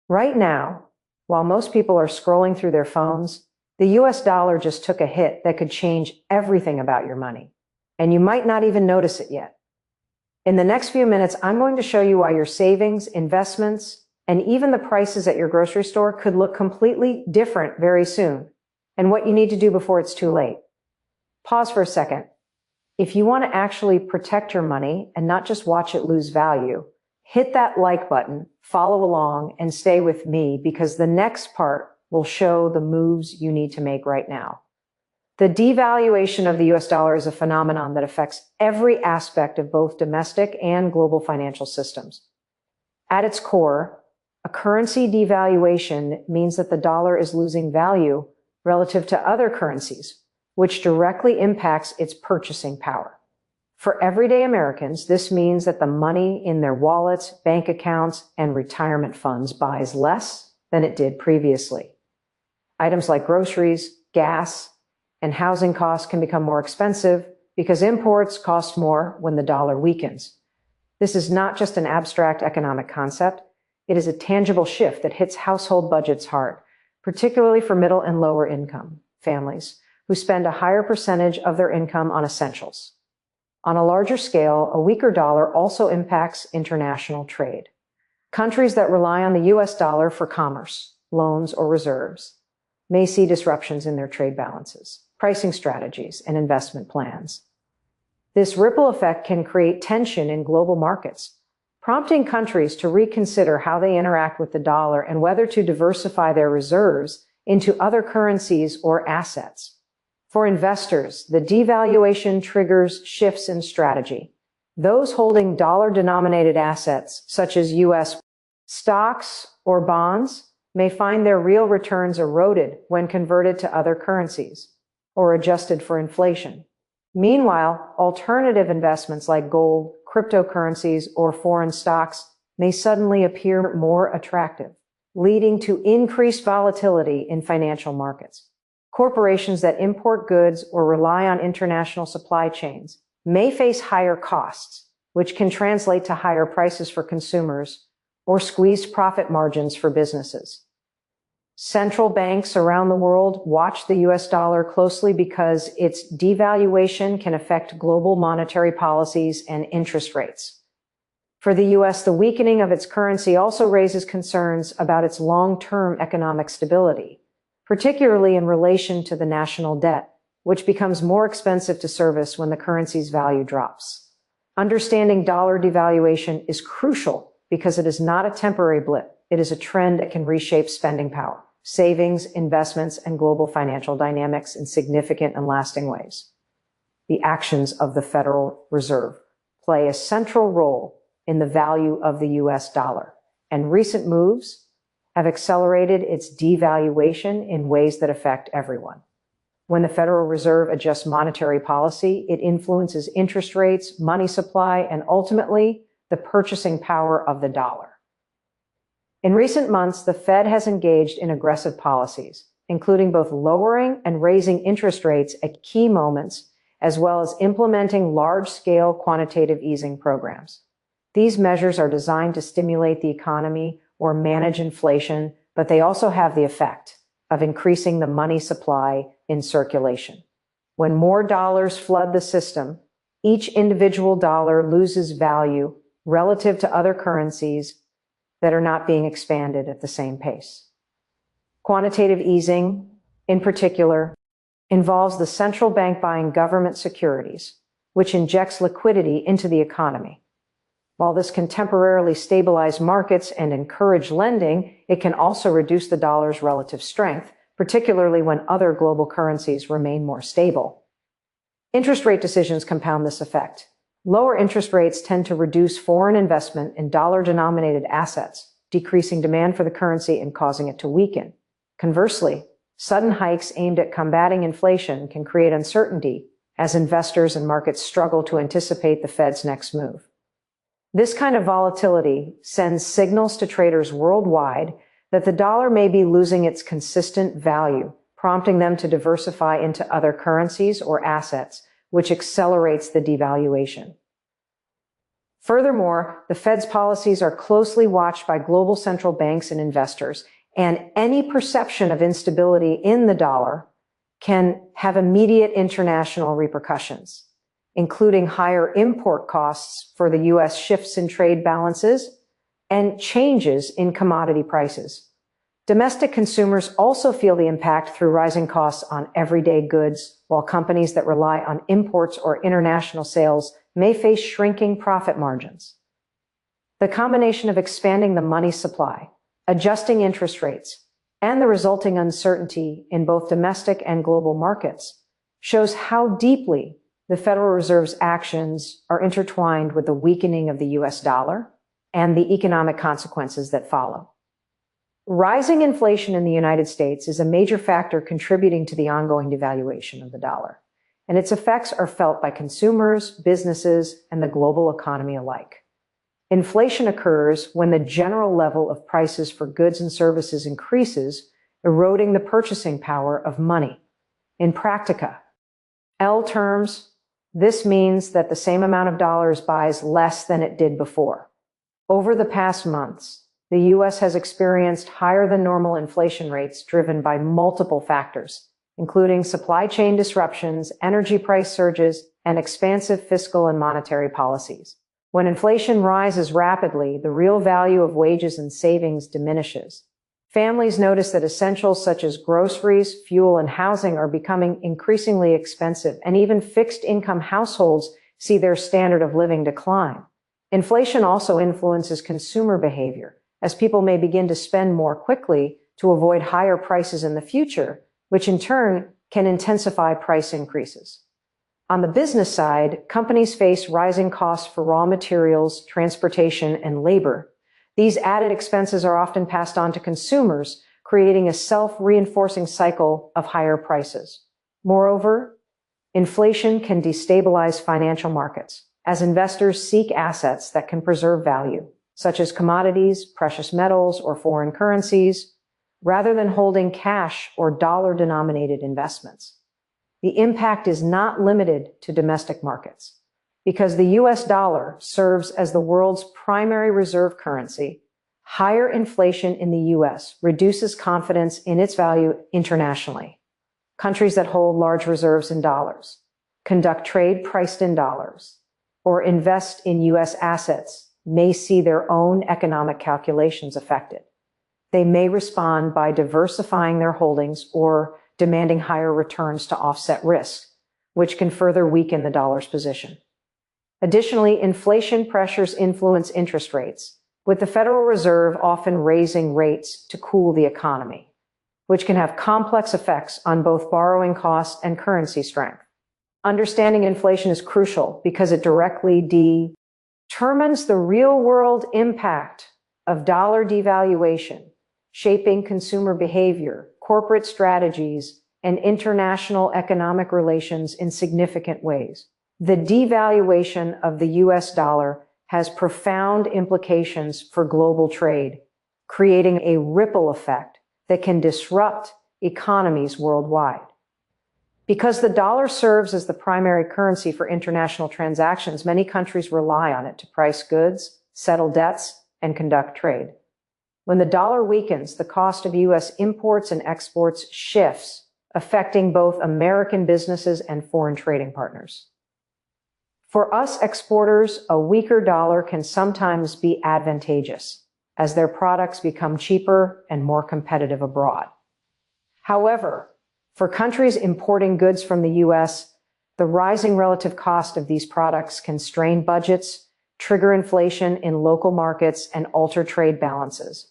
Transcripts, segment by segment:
Right now, while most people are scrolling through their phones, the US dollar just took a hit that could change everything about your money, and you might not even notice it yet. In the next few minutes, I'm going to show you why your savings, investments, and even the prices at your grocery store could look completely different very soon, and what you need to do before it's too late. Pause for a second. If you want to actually protect your money and not just watch it lose value, hit that like button, follow along, and stay with me because the next part will show the moves you need to make right now. The devaluation of the US dollar is a phenomenon that affects every aspect of both domestic and global financial systems. At its core, a currency devaluation means that the dollar is losing value relative to other currencies, which directly impacts its purchasing power. For everyday Americans, this means that the money in their wallets, bank accounts, and retirement funds buys less than it did previously. Items like groceries, gas, and housing costs can become more expensive because imports cost more when the dollar weakens. This is not just an abstract economic concept. It is a tangible shift that hits household budgets hard, particularly for middle and lower income families who spend a higher percentage of their income on essentials. On a larger scale, a weaker dollar also impacts international trade. Countries that rely on the US dollar for commerce, loans, or reserves may see disruptions in their trade balances, pricing strategies, and investment plans. This ripple effect can create tension in global markets, prompting countries to reconsider how they interact with the dollar and whether to diversify their reserves into other currencies or assets. For investors, the devaluation triggers shifts in strategy. Those holding dollar-denominated assets, such as US stocks or bonds, may find their real returns eroded when converted to other currencies or adjusted for inflation. Meanwhile, alternative investments like gold, cryptocurrencies, or foreign stocks may suddenly appear more attractive, leading to increased volatility in financial markets. Corporations that import goods or rely on international supply chains may face higher costs, which can translate to higher prices for consumers or squeezed profit margins for businesses. Central banks around the world watch the US dollar closely because its devaluation can affect global monetary policies and interest rates. For the US, the weakening of its currency also raises concerns about its long-term economic stability, particularly in relation to the national debt, which becomes more expensive to service when the currency's value drops. Understanding dollar devaluation is crucial because it is not a temporary blip. It is a trend that can reshape spending power, savings, investments, and global financial dynamics in significant and lasting ways. The actions of the Federal Reserve play a central role in the value of the US dollar, and recent moves have accelerated its devaluation in ways that affect everyone. When the Federal Reserve adjusts monetary policy, it influences interest rates, money supply, and ultimately the purchasing power of the dollar. In recent months, the Fed has engaged in aggressive policies, including both lowering and raising interest rates at key moments, as well as implementing large-scale quantitative easing programs. These measures are designed to stimulate the economy or manage inflation, but they also have the effect of increasing the money supply in circulation. When more dollars flood the system, each individual dollar loses value relative to other currencies that are not being expanded at the same pace. Quantitative easing, in particular, involves the central bank buying government securities, which injects liquidity into the economy. While this can temporarily stabilize markets and encourage lending, it can also reduce the dollar's relative strength, particularly when other global currencies remain more stable. Interest rate decisions compound this effect. Lower interest rates tend to reduce foreign investment in dollar-denominated assets, decreasing demand for the currency and causing it to weaken. Conversely, sudden hikes aimed at combating inflation can create uncertainty as investors and markets struggle to anticipate the Fed's next move. This kind of volatility sends signals to traders worldwide that the dollar may be losing its consistent value, prompting them to diversify into other currencies or assets, which accelerates the devaluation. Furthermore, the Fed's policies are closely watched by global central banks and investors, and any perception of instability in the dollar can have immediate international repercussions, including higher import costs for the U.S. shifts in trade balances and changes in commodity prices. Domestic consumers also feel the impact through rising costs on everyday goods, while companies that rely on imports or international sales may face shrinking profit margins. The combination of expanding the money supply, adjusting interest rates, and the resulting uncertainty in both domestic and global markets shows how deeply the Federal Reserve's actions are intertwined with the weakening of the U.S. dollar and the economic consequences that follow. Rising inflation in the United States is a major factor contributing to the ongoing devaluation of the dollar, and its effects are felt by consumers, businesses, and the global economy alike. Inflation occurs when the general level of prices for goods and services increases, eroding the purchasing power of money. In practica, L terms, this means that the same amount of dollars buys less than it did before. Over the past months, the U.S. has experienced higher than normal inflation rates driven by multiple factors, including supply chain disruptions, energy price surges, and expansive fiscal and monetary policies. When inflation rises rapidly, the real value of wages and savings diminishes. Families notice that essentials such as groceries, fuel, and housing are becoming increasingly expensive, and even fixed-income households see their standard of living decline. Inflation also influences consumer behavior, as people may begin to spend more quickly to avoid higher prices in the future, which in turn can intensify price increases. On the business side, companies face rising costs for raw materials, transportation, and labor. These added expenses are often passed on to consumers, creating a self-reinforcing cycle of higher prices. Moreover, inflation can destabilize financial markets, as investors seek assets that can preserve value, such as commodities, precious metals, or foreign currencies, rather than holding cash or dollar-denominated investments. The impact is not limited to domestic markets. Because the U.S. dollar serves as the world's primary reserve currency, higher inflation in the U.S. reduces confidence in its value internationally. Countries that hold large reserves in dollars, conduct trade priced in dollars, or invest in U.S. assets may see their own economic calculations affected. They may respond by diversifying their holdings or demanding higher returns to offset risk, which can further weaken the dollar's position. Additionally, inflation pressures influence interest rates, with the Federal Reserve often raising rates to cool the economy, which can have complex effects on both borrowing costs and currency strength. Understanding inflation is crucial because it directly determines the real-world impact of dollar devaluation, shaping consumer behavior, corporate strategies, and international economic relations in significant ways. The devaluation of the U.S. dollar has profound implications for global trade, creating a ripple effect that can disrupt economies worldwide. Because the dollar serves as the primary currency for international transactions, many countries rely on it to price goods, settle debts, and conduct trade. When the dollar weakens, the cost of U.S. imports and exports shifts, affecting both American businesses and foreign trading partners. For us exporters, a weaker dollar can sometimes be advantageous, as their products become cheaper and more competitive abroad. However, for countries importing goods from the U.S., the rising relative cost of these products can strain budgets, trigger inflation in local markets, and alter trade balances.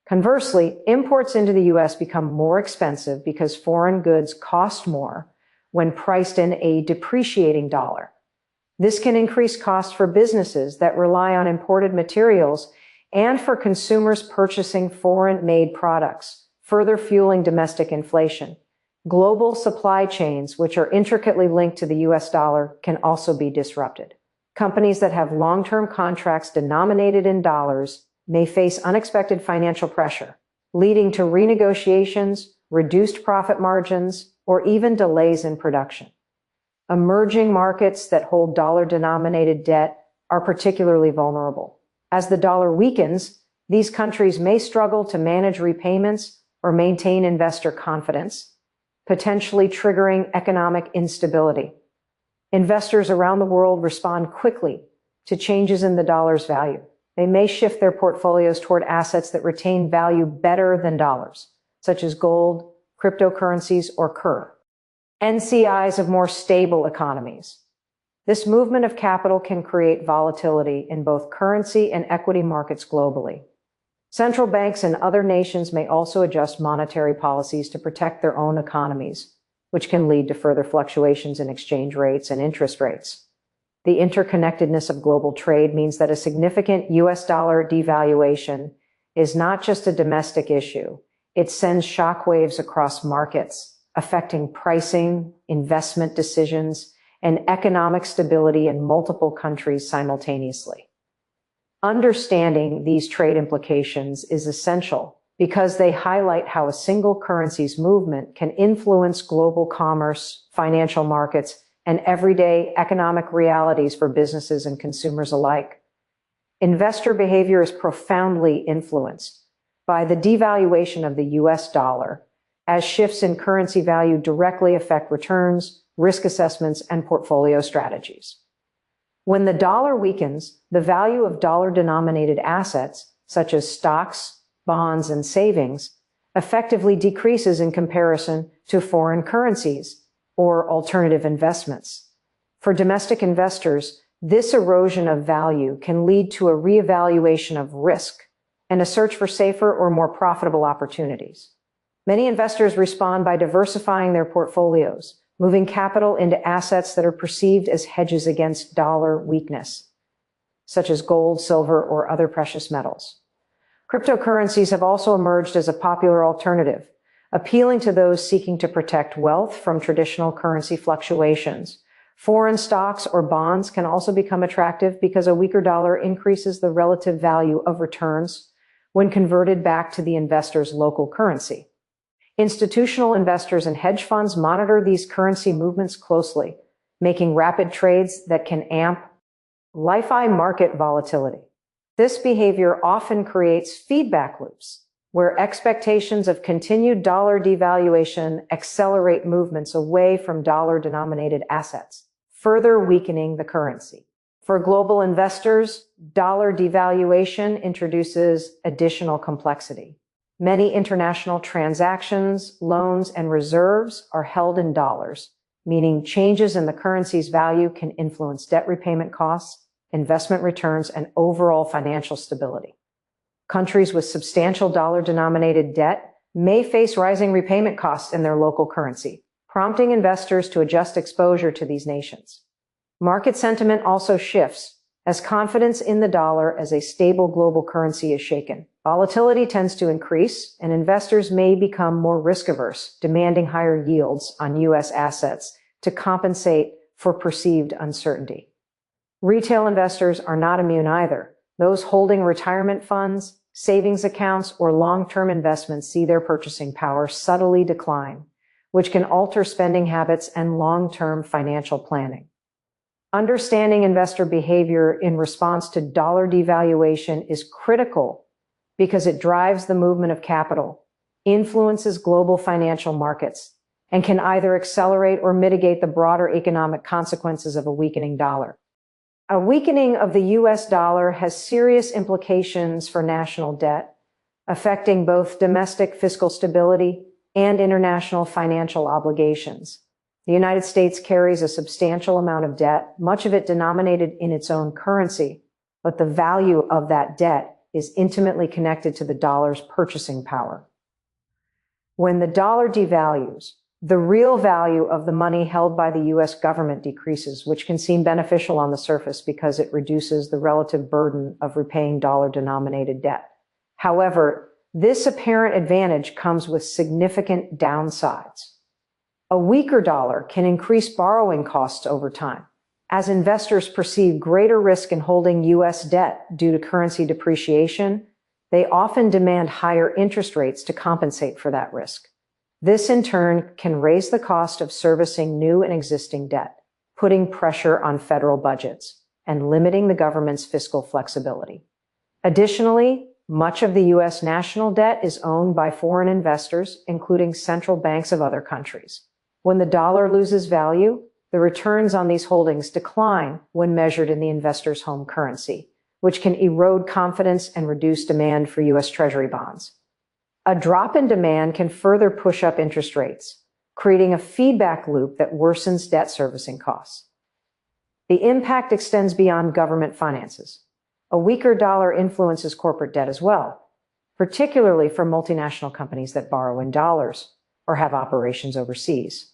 Conversely, imports into the U.S. become more expensive because foreign goods cost more when priced in a depreciating dollar. This can increase costs for businesses that rely on imported materials and for consumers purchasing foreign-made products, further fueling domestic inflation. Global supply chains, which are intricately linked to the U.S. dollar, can also be disrupted. Companies that have long-term contracts denominated in dollars may face unexpected financial pressure, leading to renegotiations, reduced profit margins, or even delays in production. Emerging markets that hold dollar-denominated debt are particularly vulnerable. As the dollar weakens, these countries may struggle to manage repayments or maintain investor confidence, potentially triggering economic instability. Investors around the world respond quickly to changes in the dollar's value. They may shift their portfolios toward assets that retain value better than dollars, such as gold, cryptocurrencies, or NCIs of more stable economies. This movement of capital can create volatility in both currency and equity markets globally. Central banks in other nations may also adjust monetary policies to protect their own economies, which can lead to further fluctuations in exchange rates and interest rates. The interconnectedness of global trade means that a significant US dollar devaluation is not just a domestic issue. It sends shockwaves across markets, affecting pricing, investment decisions, and economic stability in multiple countries simultaneously. Understanding these trade implications is essential because they highlight how a single currency's movement can influence global commerce, financial markets, and everyday economic realities for businesses and consumers alike. Investor behavior is profoundly influenced by the devaluation of the US dollar, as shifts in currency value directly affect returns, risk assessments, and portfolio strategies. When the dollar weakens, the value of dollar-denominated assets, such as stocks, bonds, and savings, effectively decreases in comparison to foreign currencies or alternative investments. For domestic investors, this erosion of value can lead to a reevaluation of risk and a search for safer or more profitable opportunities. Many investors respond by diversifying their portfolios, moving capital into assets that are perceived as hedges against dollar weakness, such as gold, silver, or other precious metals. Cryptocurrencies have also emerged as a popular alternative, appealing to those seeking to protect wealth from traditional currency fluctuations. Foreign stocks or bonds can also become attractive because a weaker dollar increases the relative value of returns when converted back to the investor's local currency. Institutional investors and hedge funds monitor these currency movements closely, making rapid trades that can amp LIFI market volatility. This behavior often creates feedback loops, where expectations of continued dollar devaluation accelerate movements away from dollar-denominated assets, further weakening the currency. For global investors, dollar devaluation introduces additional complexity. Many international transactions, loans, and reserves are held in dollars, meaning changes in the currency's value can influence debt repayment costs, investment returns, and overall financial stability. Countries with substantial dollar-denominated debt may face rising repayment costs in their local currency, prompting investors to adjust exposure to these nations. Market sentiment also shifts as confidence in the dollar as a stable global currency is shaken. Volatility tends to increase, and investors may become more risk-averse, demanding higher yields on U.S. assets to compensate for perceived uncertainty. Retail investors are not immune either. Those holding retirement funds, savings accounts, or long-term investments see their purchasing power subtly decline, which can alter spending habits and long-term financial planning. Understanding investor behavior in response to dollar devaluation is critical because it drives the movement of capital, influences global financial markets, and can either accelerate or mitigate the broader economic consequences of a weakening dollar. A weakening of the US dollar has serious implications for national debt, affecting both domestic fiscal stability and international financial obligations. The United States carries a substantial amount of debt, much of it denominated in its own currency, but the value of that debt is intimately connected to the dollar's purchasing power. When the dollar devalues, the real value of the money held by the U.S. government decreases, which can seem beneficial on the surface because it reduces the relative burden of repaying dollar-denominated debt. However, this apparent advantage comes with significant downsides. A weaker dollar can increase borrowing costs over time, as investors perceive greater risk in holding U.S. debt due to currency depreciation. They often demand higher interest rates to compensate for that risk. This, in turn, can raise the cost of servicing new and existing debt, putting pressure on federal budgets. and limiting the government's fiscal flexibility. Additionally, much of the U.S. national debt is owned by foreign investors, including central banks of other countries. When the dollar loses value, the returns on these holdings decline when measured in the investor's home currency, which can erode confidence and reduce demand for U.S. Treasury bonds. A drop in demand can further push up interest rates, creating a feedback loop that worsens debt servicing costs. The impact extends beyond government finances. A weaker dollar influences corporate debt as well, particularly for multinational companies that borrow in dollars or have operations overseas.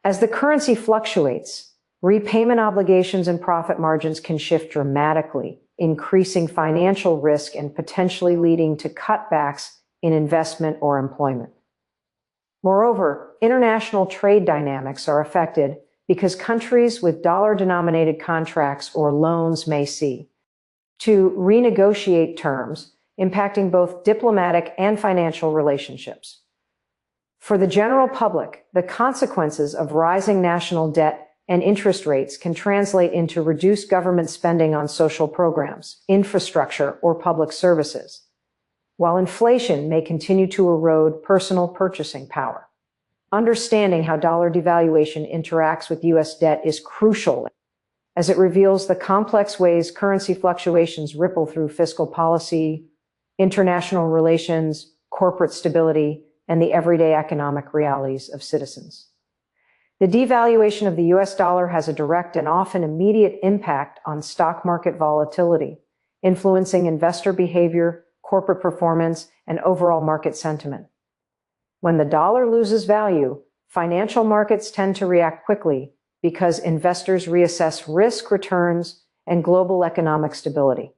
As the currency fluctuates, repayment obligations and profit margins can shift dramatically, increasing financial risk and potentially leading to cutbacks in investment or employment. Moreover, international trade dynamics are affected because countries with dollar-denominated contracts or loans may seek to renegotiate terms, impacting both diplomatic and financial relationships. For the general public, the consequences of rising national debt and interest rates can translate into reduced government spending on social programs, infrastructure, or public services, while inflation may continue to erode personal purchasing power. Understanding how dollar devaluation interacts with U.S. debt is crucial, as it reveals the complex ways currency fluctuations ripple through fiscal policy, international relations, corporate stability, and the everyday economic realities of citizens. The devaluation of the U.S. dollar has a direct and often immediate impact on stock market volatility, influencing investor behavior, corporate performance, and overall market sentiment. When the dollar loses value, financial markets tend to react quickly because investors reassess risk returns and global economic stability.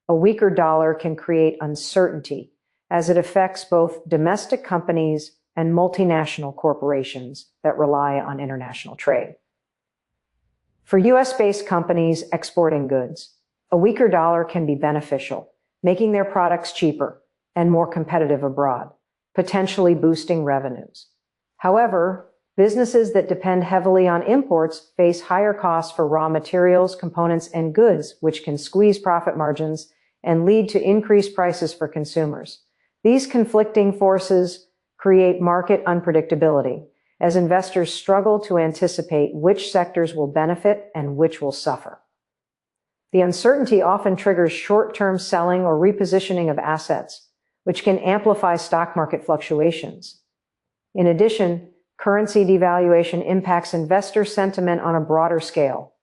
A weaker dollar can create uncertainty as it affects both domestic companies and multinational corporations that rely on international trade. For U.S.-based companies exporting goods, a weaker dollar can be beneficial, making their products cheaper and more competitive abroad, potentially boosting revenues. However, businesses that depend heavily on imports face higher costs for raw materials, components, and goods, which can squeeze profit margins and lead to increased prices for consumers. These conflicting forces create market unpredictability as investors struggle to anticipate which sectors will benefit and which will suffer. The uncertainty often triggers short-term selling or repositioning of assets, which can amplify stock market fluctuations. In addition, currency devaluation impacts investor sentiment on a broader scale.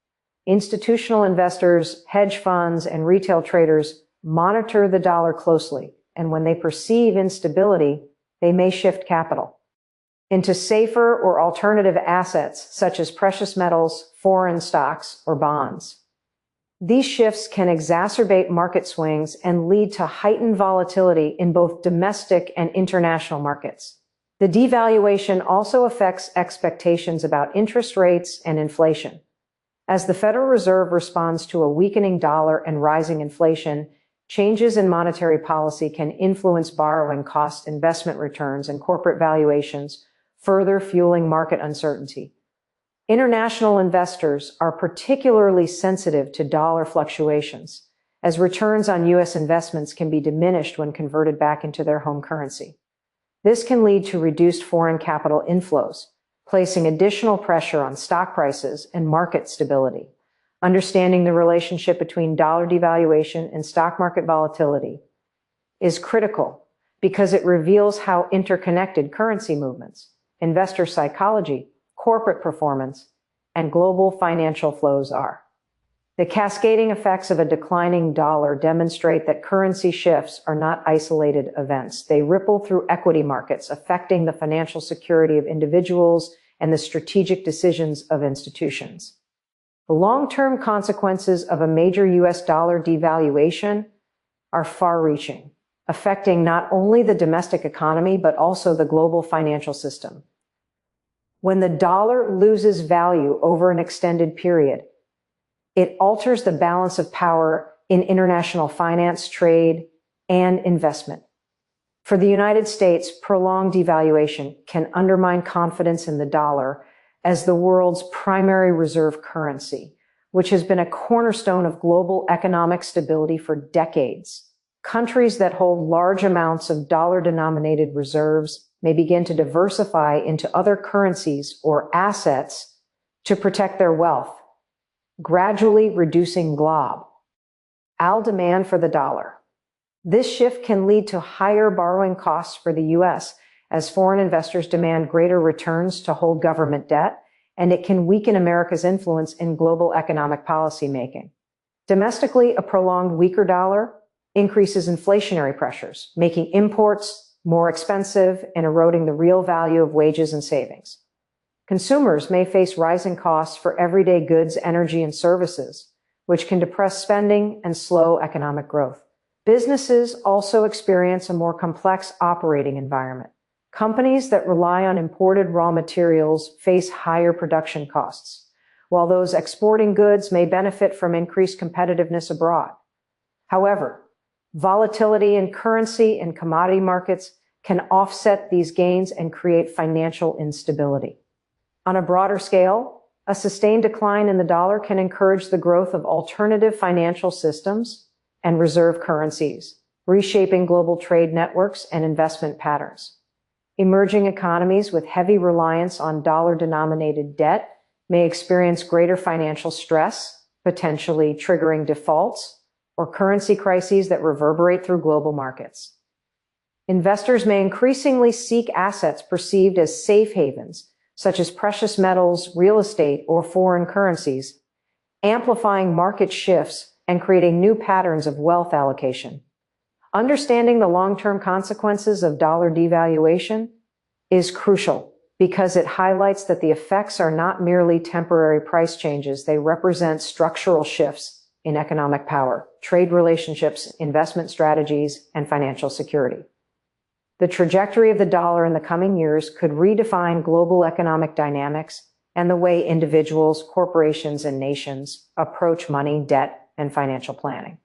Institutional investors, hedge funds, and retail traders monitor the dollar closely, and when they perceive instability, they may shift capital into safer or alternative assets such as precious metals, foreign stocks, or bonds. These shifts can exacerbate market swings and lead to heightened volatility in both domestic and international markets. The devaluation also affects expectations about interest rates and inflation. As the Federal Reserve responds to a weakening dollar and rising inflation, changes in monetary policy can influence borrowing costs, investment returns, and corporate valuations, further fueling market uncertainty. International investors are particularly sensitive to dollar fluctuations, as returns on U.S. investments can be diminished when converted back into their home currency. This can lead to reduced foreign capital inflows, placing additional pressure on stock prices and market stability. Understanding the relationship between dollar devaluation and stock market volatility is critical because it reveals how interconnected currency movements, investor psychology, corporate performance, and global financial flows are. The cascading effects of a declining dollar demonstrate that currency shifts are not isolated events. They ripple through equity markets, affecting the financial security of individuals and the strategic decisions of institutions. The long-term consequences of a major U.S. dollar devaluation are far-reaching, affecting not only the domestic economy, but also the global financial system. When the dollar loses value over an extended period, it alters the balance of power in international finance, trade, and investment. For the United States, prolonged devaluation can undermine confidence in the dollar as the world's primary reserve currency, which has been a cornerstone of global economic stability for decades. Countries that hold large amounts of dollar-denominated reserves may begin to diversify into other currencies or assets to protect their wealth, gradually reducing glob demand for the dollar. This shift can lead to higher borrowing costs for the U.S. as foreign investors demand greater returns to hold government debt, and it can weaken America's influence in global economic policy making. Domestically, a prolonged weaker dollar increases inflationary pressures, making imports more expensive and eroding the real value of wages and savings. Consumers may face rising costs for everyday goods, energy, and services, which can depress spending and slow economic growth. Businesses also experience a more complex operating environment. Companies that rely on imported raw materials face higher production costs, while those exporting goods may benefit from increased competitiveness abroad. However, volatility in currency and commodity markets can offset these gains and create financial instability. On a broader scale, a sustained decline in the dollar can encourage the growth of alternative financial systems and reserve currencies, reshaping global trade networks and investment patterns. Emerging economies with heavy reliance on dollar-denominated debt may experience greater financial stress, potentially triggering defaults or currency crises that reverberate through global markets. Investors may increasingly seek assets perceived as safe havens, such as precious metals, real estate, or foreign currencies, amplifying market shifts and creating new patterns of wealth allocation. Understanding the long-term consequences of dollar devaluation is crucial because it highlights that the effects are not merely temporary price changes, they represent structural shifts in economic power, trade relationships, investment strategies, and financial security. The trajectory of the dollar in the coming years could redefine global economic dynamics and the way individuals, corporations, and nations approach money, debt, and financial planning.